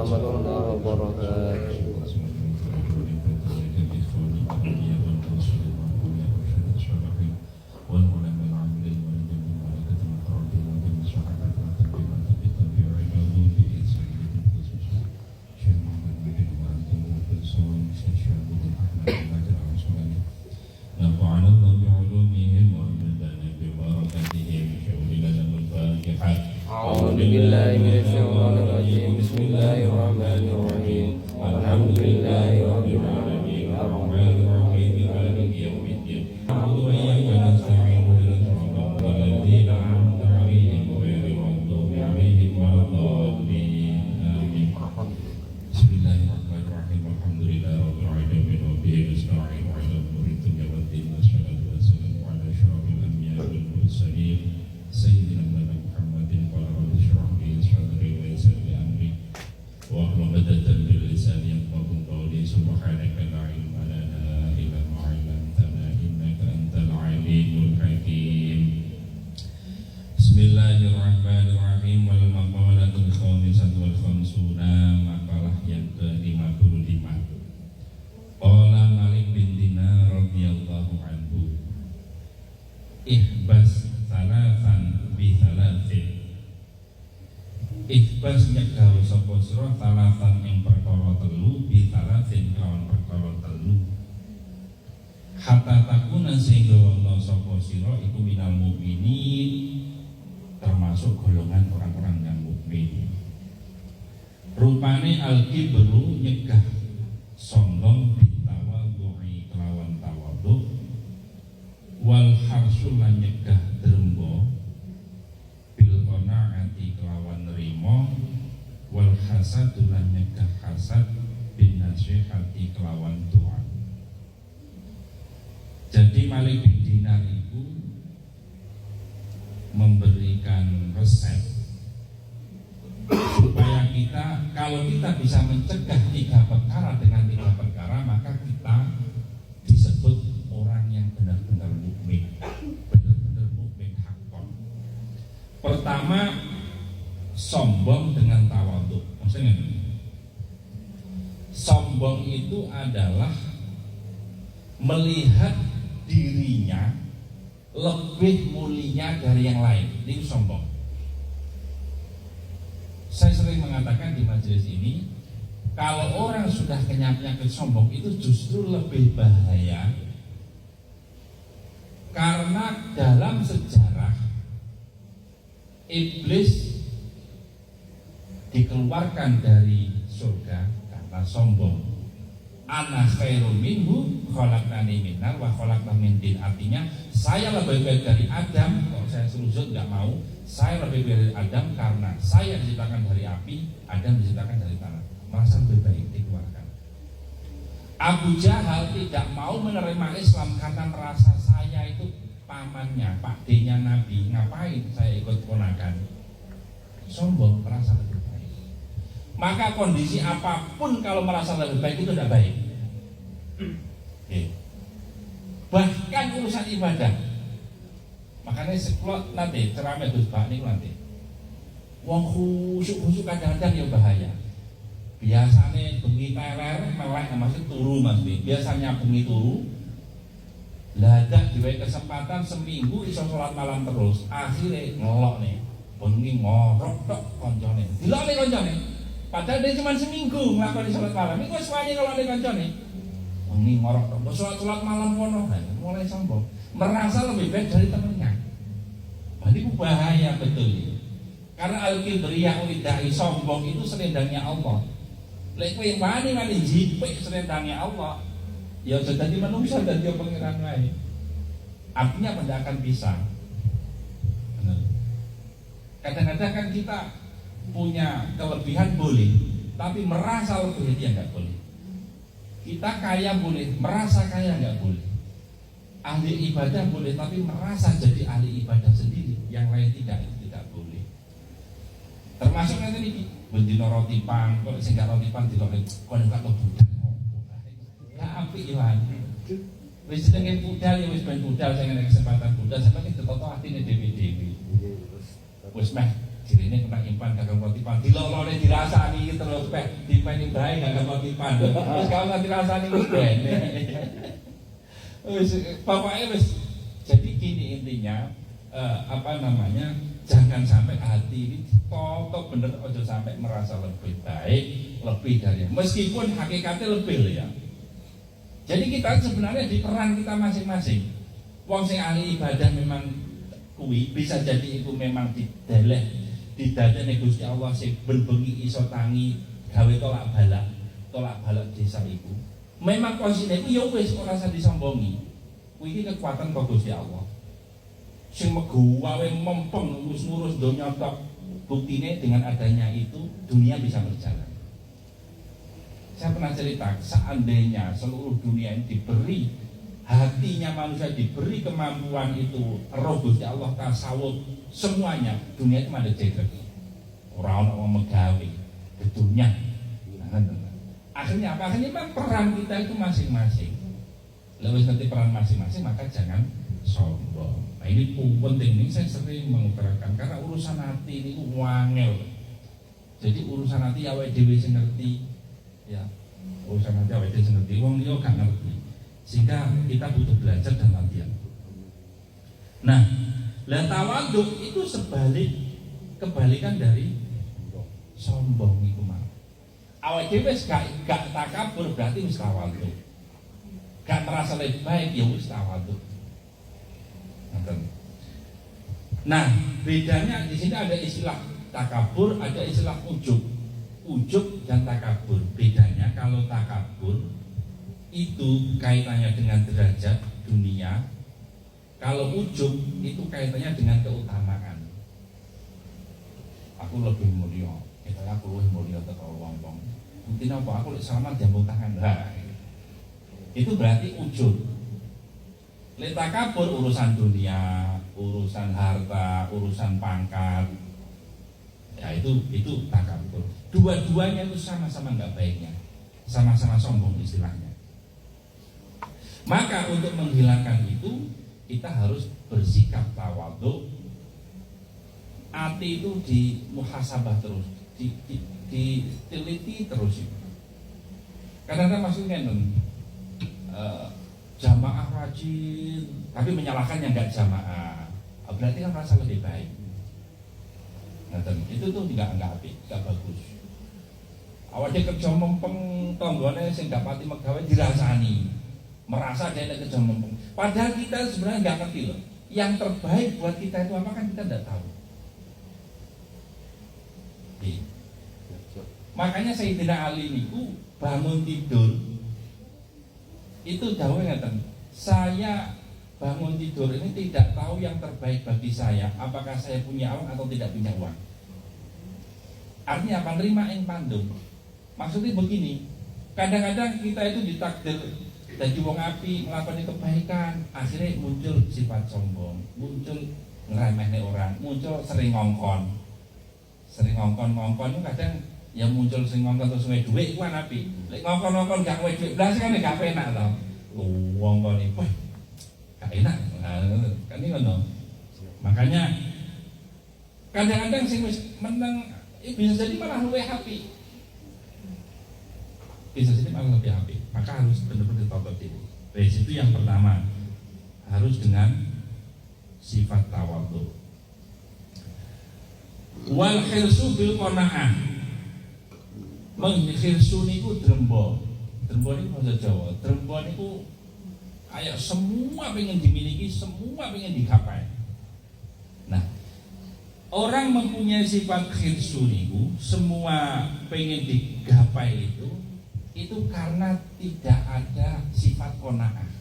warahmatullahi wabarakatuh. Bismillahirrahmanirrahim. Wal maqalatul khamisatu wal khamsuna, makalah yang ke-55. Qala Malik bin Dinar radhiyallahu anhu, ihbas salatan bi salatin. Ihbas nyegah sapa sira salatan ing perkara telu bi salatin kawan perkara telu. Hatta takuna sehingga ana sapa sira iku minal mukminin, termasuk golongan orang-orang yang mukmin. Rupane al-kibru nyegah sombong bitawadhu'i kelawan tawadhu, wal harsul lan nyegah drembo bil qanaati kelawan nerima, wal hasad lan nyegah hasad bin nasihati kelawan doa. Jadi Malik bin Dinar itu memberikan resep supaya kita, kalau kita bisa mencegah 3 perkara dengan 3 perkara, maka kita disebut orang yang benar-benar mukmin, benar-benar mukmin hakon. Pertama, sombong dengan tawadhu. Maksudnya sombong itu adalah melihat dirinya lebih mulia dari yang lain. Ini sombong. Saya sering mengatakan di majelis ini, kalau orang sudah penyakit sombong itu justru lebih bahaya, karena dalam sejarah iblis dikeluarkan dari surga karena sombong. Ana khairum minhu khalaqtani min nar wa khalaqtahu min tin. Artinya saya lebih baik dari Adam. Kalau saya sujud nggak mau, saya lebih baik dari Adam karena saya diciptakan dari api, Adam diciptakan dari tanah. Merasa lebih baik, dikeluarkan. Abu Jahal tidak mau menerima Islam karena merasa saya itu pamannya, Pak D-nya Nabi. Ngapain saya ikut ponakan? Sombong, merasa lebih baik. Maka kondisi apapun kalau merasa lebih baik itu tidak baik. Bahkan urusan ibadah. Makanya sekolah nanti ceramah Gus Bak ini nanti. Wong khusyuk kadang-kadang ya bahaya. Biasanya bengi teler, melek maksud turu Mas B. Biasanya bengi turu. Ladak diwai kesempatan seminggu iso sholat malam terus. Akhirnya ngelok nih. Bengi ngorok tok koncone. Dilok nih koncone. Padahal dia cuma seminggu melakukan sholat malam. Ini kok semuanya kalau ada kancane ini ngorok dong, sholat malam kono, mulai sombong, merasa lebih baik dari temennya. Ini bahaya betul. Karena al-kibriyah lidai, sombong itu selendangnya Allah. Lek kowe wani jipik selendangnya Allah, ya sudah jadi manusia dan dia pengiran lain. Artinya tidak akan bisa. Kadang-kadang kan kita punya kelebihan boleh, tapi merasa lebih dia nggak boleh. Kita kaya boleh, merasa kaya nggak boleh. Ahli ibadah boleh, tapi merasa jadi ahli ibadah sendiri, yang lain tidak, itu tidak boleh. Termasuk nanti ini, bendino roti pan, kalau sehingga roti pan di lokal, kalau nggak tahu budal, nggak api ilan. Wis dengan budal ya wis ben budal, saya nggak kesempatan budal, sampai kita tahu hatinya dewi. Wis meh. Jadi ini kena impan kakak roti kewakipan. Dilolone dirasani terus dipeni bae gak kewakipan. Wis gak usah dirasani wis bene. Wis pokoknya wis jadi gini intinya jangan sampai hati ini totok bener ojo sampai merasa lebih baik, lebih dari meskipun hakikatnya lebih loh ya. Jadi kita sebenarnya di peran kita masing-masing. Wong sing ahli ibadah memang kuwi bisa jadi itu memang dideleh didadekne Gusti Allah sing ben-bengi iso tangi gawe tolak balak desa iku. Memang posisine iku ya wis ora usah disombongi. Kuwi iki kekuatan kok Gusti Allah. Sing megu wae mempeng ngurus donya tok. Buktine dengan adanya itu dunia bisa berjalan. Saya pernah cerita, seandainya seluruh dunia ini diberi hatinya manusia diberi kemampuan itu roh Gusti Allah tasawuf semuanya dunia itu ada jejer orang mau megawe dunia. Akhirnya apa? Akhirnya memang peran kita itu masing-masing. Lebih nanti peran masing-masing maka jangan sombong. Nah ini penting, ini saya sering mengutarakan karena urusan hati ini wangel. Jadi urusan hati awake dhewe sing ngerti ya. Urusan hati awake dhewe sing ngerti, wong liya gak ngerti. Sehingga kita butuh belajar dan latihan. Nah, tawadhu itu kebalikan dari sombong iku mah. Awake dhewe wis gak takabur berarti wis tawadhu. Gak merasa lebih baik ya wis tawadhu. Nah, bedanya di sini ada istilah takabur, ada istilah ujub. Ujub dan takabur. Bedanya kalau takabur itu kaitannya dengan derajat dunia. Kalau ujub itu kaitannya dengan keutamaan. Aku lebih mulia, aku lebih mulia atau wong-wong. Mungkin apa? Aku selamat jamu tangan. Nah, itu berarti ujub. Takabur urusan dunia, urusan harta, urusan pangkat. Ya itu takabur. Dua-duanya itu sama-sama enggak baiknya. Sama-sama sombong istilahnya. Maka untuk menghilangkan itu kita harus bersikap tawadhu. Hati itu dimuhasabah terus, diteliti terus. Kadang-kadang maksudnya jamaah rajin, tapi menyalahkan yang enggak jamaah. Berarti kan merasa lebih baik. Nah, itu tuh enggak apik, enggak bagus. Awake kerja mempeng tanggane sing gak pati megawe dirasani. Merasa dia ada kerja mempeng. Padahal kita sebenarnya enggak ngerti loh. Yang terbaik buat kita itu apa kan kita enggak tahu. Makanya Sayyidina Ali niku bangun tidur itu dawuh ngeten, saya bangun tidur ini tidak tahu yang terbaik bagi saya, apakah saya punya uang atau tidak punya uang. Artinya apa? Nerima ing pandum. Maksudnya begini, kadang-kadang kita itu ditakdir jadi wong api, melakukan kebaikan, akhirnya muncul sifat sombong, muncul ngeremehne orang, muncul sering ngongkon itu kadang ya muncul sing ngongkon terus duwe dhuwit iku kan apik. Lek ngongkon gak duwe dhuwit blas kan gak penak to. Ngongkon iki gak enak. Kan iki ngono. Makanya kadang-kadang sing wis meneng bisa jadi malah luwih apik. Bisa jadi malah lebih apik. Maka harus benar-benar ditotot diri. Dari situ yang pertama harus dengan sifat tawadhu. Wal khirsu bil qanaah. Menghirsu niku drembo. Drembo niku bahasa Jawa. Drembo niku kayak semua pengen dimiliki, semua pengen digapai. Nah, orang mempunyai sifat khirsu niku, semua pengen digapai itu karena tidak ada sifat qanaah.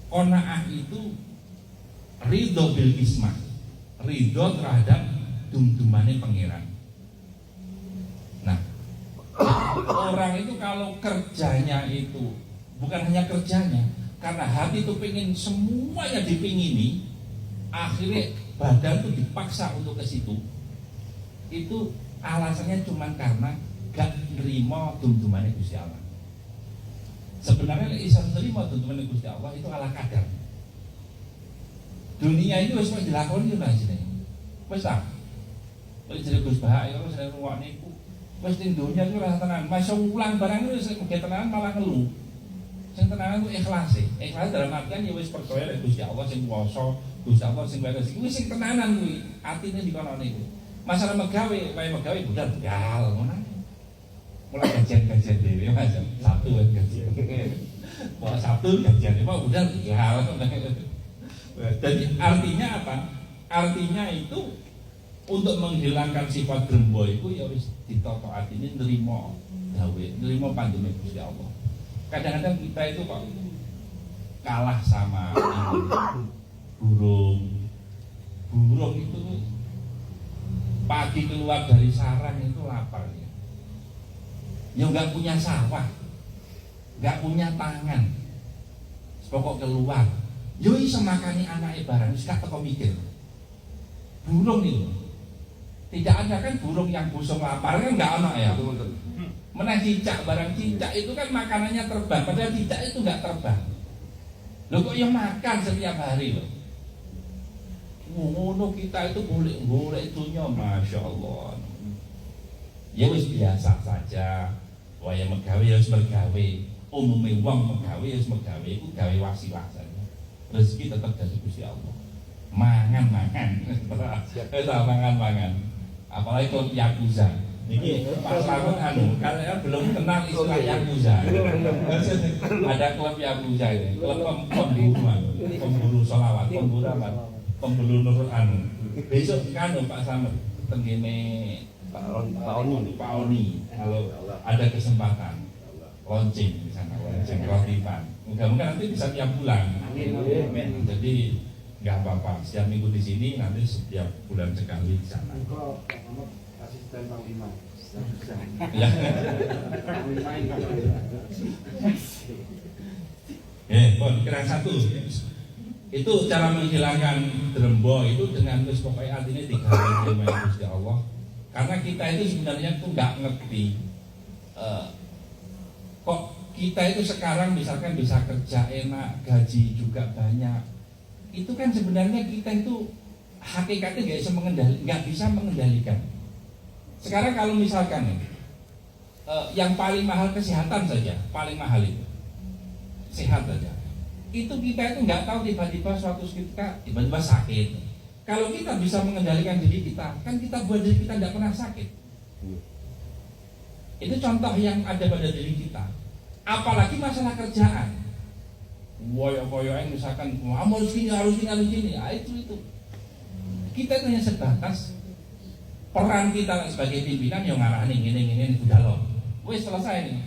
Qanaah itu ridho bil ismah, ridho terhadap dumdumane pangeran. Nah, orang itu kalau kerjanya itu bukan hanya kerjanya, karena hati itu pengen semuanya dipingini, akhirnya badan itu dipaksa untuk ke situ. Itu alasannya cuma karena gak nerima dumdumane Gusti Allah. Sebenarnya isa nerima dumdumane Gusti Allah itu ala kadar. Dunia ini wis dilakoni lho jenenge. Wis ta. Wis jadi Gus Bahak kalau saya ruwak niku wis ning donya iku ora tenan. Masa ulang barang itu wis mege tenan malah ngeluh. Sing tenan ku ikhlas e. Ikhlas dalam artian ya wis percaya lek Gusti Allah sing kuwasa, Gusti Allah sing welas iki wis sing tenanan kuwi. Atine dikono niku. Masalah megawe, wae megawe budal gal ngono. Mulai gajian dhewe Mas. Sabtu kan gajian. Wah Sabtu gajian mau budal gal. Jadi artinya apa? Artinya itu untuk menghilangkan sifat grembo itu ya wis ditoto atine nrimo gawe, nrimo pandemi Gusti Allah. Kadang-kadang kita itu kok kalah sama burung. Burung itu pagi keluar dari sarang itu lapar ya. Ya nggak punya sawah, nggak punya tangan. Pokok keluar, yo iso makani anake barang, wis gak teko mikir. Burung itu tidak ada kan burung yang busung lapar kan nggak ono ya. Meneh cicak, barang cicak itu kan makanannya terbang, padahal cicak itu nggak terbang. Loh kok yang makan setiap hari loh. Ngono kita itu boleh dunia, masya Allah. Ya wis biasa saja. Waya megawe ya wis mergawe. Umumnya wong megawe ya wis mergawe iku gawe wasilah saja. Rezeki tetap dari Gusti Allah. Mangan. Mangan. Apalagi kalau yakuza. Niki Pak Slamet kalian belum kenal istilah yakuza. Ada klub yakuza ini, klub pemburu sholawat, pemburu nurul anu. Besok kan Pak Slamet tenggene Pak Oni kalau ada kesempatan launching di sana, launching khotibah. Mudah-mudahan nanti bisa tiap bulan. Jadi nggak apa-apa, setiap minggu di sini, nanti setiap bulan sekali di sana. Asisten Panglima. Ya. Kira satu. Itu cara menghilangkan drembo itu dengan terus pokoknya artinya digawe Gusti Allah. Karena kita itu sebenarnya tuh nggak ngerti kok kita itu sekarang misalkan bisa kerja enak, gaji juga banyak. Itu kan sebenarnya kita itu hakikatnya nggak bisa mengendalikan. Sekarang kalau misalkan yang paling mahal kesehatan saja, paling mahal itu sehat saja. Itu kita itu nggak tahu tiba-tiba suatu ketika tiba-tiba sakit. Kalau kita bisa mengendalikan diri kita, kan kita buat diri kita tidak pernah sakit. Itu contoh yang ada pada diri kita. Apalagi masalah kerjaan. Woyo-woyoan misalkan harus gini, itu. Kita itu hanya sebatas peran kita sebagai pimpinan yang ngarani gini udah loh. Wes selesai nih.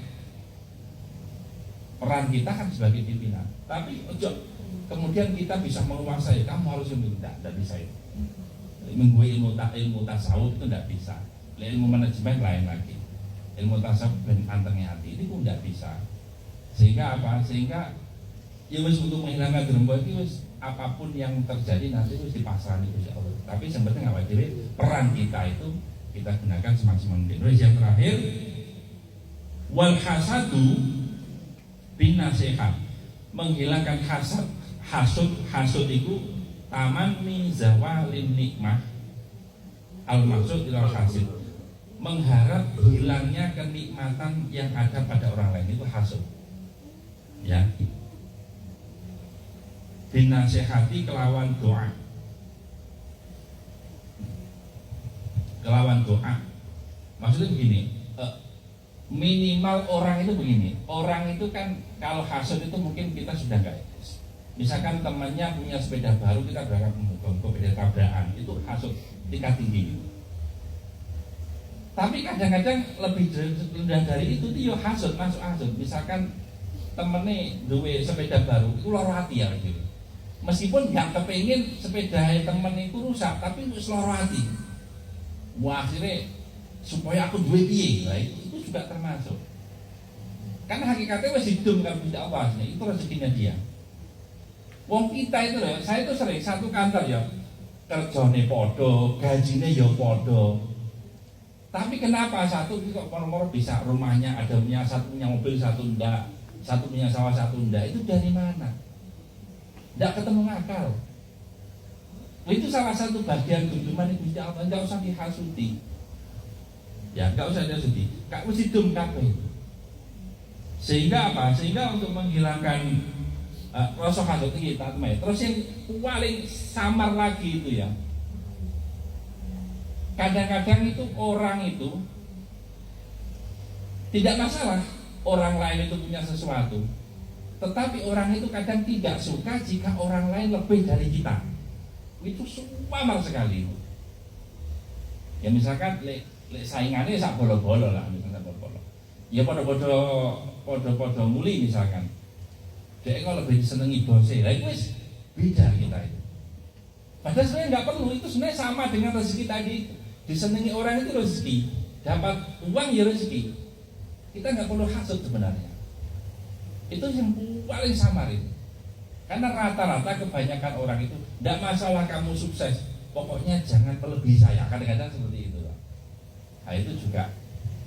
Peran kita kan sebagai pimpinan. Tapi kemudian kita bisa menguasai, kamu harus tidak bisa itu. Ilmu tasawuf itu tidak bisa. Ilmu manajemen lain lagi. Ilmu tasawuf dan antengnya hati ini pun tidak bisa. Sehingga apa? Sehingga ya wis untuk menghilangkan drembo itu wis apapun yang terjadi nanti wis dipasrahkan Gusti Allah. Tapi sebenarnya nggak wajib peran kita itu kita gunakan semaksimal mungkin. Terus yang terakhir wal hasadu binasihat, menghilangkan hasud itu taman min zawalin nikmah al maksud ilal hasid, mengharap hilangnya kenikmatan yang ada pada orang lain, itu hasud ya. Binasihati kelawan doa, maksudnya begini, minimal orang itu begini, orang itu kan kalau hasud itu mungkin kita sudah enggak, misalkan temannya punya sepeda baru, kita berangkat ke beda tabrakan, itu hasud tingkat tinggi. Tapi kadang-kadang lebih rendah dari itu dia hasud, masuk hasud. Misalkan temennya duwe sepeda baru, itu loro hati ya gitu. Meskipun nggak kepengin sepeda temen itu rusak, tapi itu loro hati. Wah akhirnya supaya aku duwe piye, nah, itu juga termasuk. Karena hakikatnya wis hidup kan tidak apa, itu rezekinya dia. Wong kita itu loh, saya itu sering satu kantor ya, kerjane podo, gajinya ya podo. Tapi kenapa satu kok moro-moro bisa rumahnya ada punya satu punya mobil, satu enggak, satu punya sawah, satu enggak, itu dari mana? Enggak ketemu akal. Itu salah satu bagian junjungan Gusti Allah, enggak usah dihasuti. Ya, enggak usah dihasuti. Kak mesti dum kabeh. Sehingga apa? Sehingga untuk menghilangkan rasa hasut kita, terus yang paling samar lagi itu ya. Kadang-kadang itu orang itu tidak masalah orang lain itu punya sesuatu, tetapi orang itu kadang tidak suka jika orang lain lebih dari kita. Itu samar sekali. Ya misalkan saingannya sak bolo-bolo lah, misalnya bolo-bolo. Ya podo-podo muli misalkan. Dia kalau lebih disenangi bosnya, lah itu beda kita itu. Padahal sebenarnya nggak perlu, itu sebenarnya sama dengan rezeki tadi. Disenangi orang itu rezeki, dapat uang ya rezeki. Kita nggak perlu hasut sebenarnya. Itu yang paling samar itu. Karena rata-rata kebanyakan orang itu tidak masalah kamu sukses, pokoknya jangan melebihi saya. Kadang-kadang seperti itu. Nah itu juga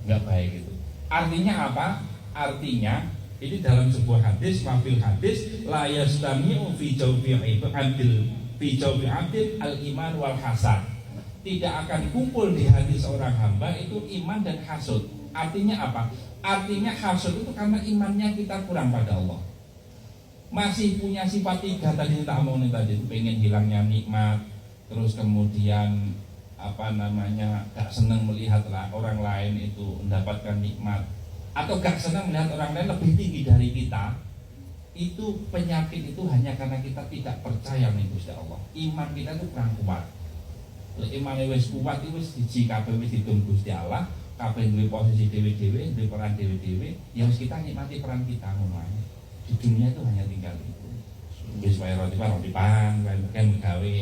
nggak baik itu. Artinya apa? Artinya ini dalam sebuah hadis, mafil hadis, la yastami'u fi jawfi abdil al-iman wal hasad. Tidak akan kumpul di hati seorang hamba itu iman dan hasud. Artinya apa? Artinya hasud itu karena imannya kita kurang pada Allah. Masih punya sifat tiga tadi tak mau nih tadi, pengen hilangnya nikmat, terus kemudian gak senang melihat orang lain itu mendapatkan nikmat, atau gak senang melihat orang lain lebih tinggi dari kita. Itu penyakit itu hanya karena kita tidak percaya nih Gusti Allah. Iman kita itu kurang kuat. Iman wis kuat itu wis siji kabeh wis ditung Gusti Allah, kabeh duwe posisi dhewe-dhewe, duwe peran dhewe-dhewe, ya wis kita nikmati peran kita ngono ae. Di dunia itu hanya tinggal itu. Wis wae roti pan, kan gawe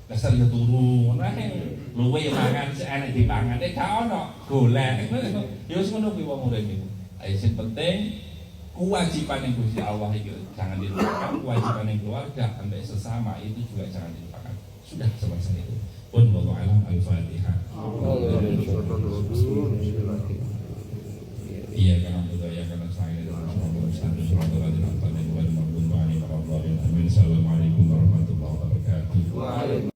kesel yo turu, ngono ae. Luwe mangan sik enek dipangan, gak ono golek. Ya wis ngono kuwi wong urip iku. Ayo sing penting kewajiban yang Gusti Allah itu jangan dilupakan, kewajiban yang keluarga sampai sesama itu juga jangan dilupakan. Sudah selesai itu. Pun wallahu a'lam. Al-Fatihah. Iya karena budaya karena saya Assalamualaikum warahmatullahi wabarakatuh.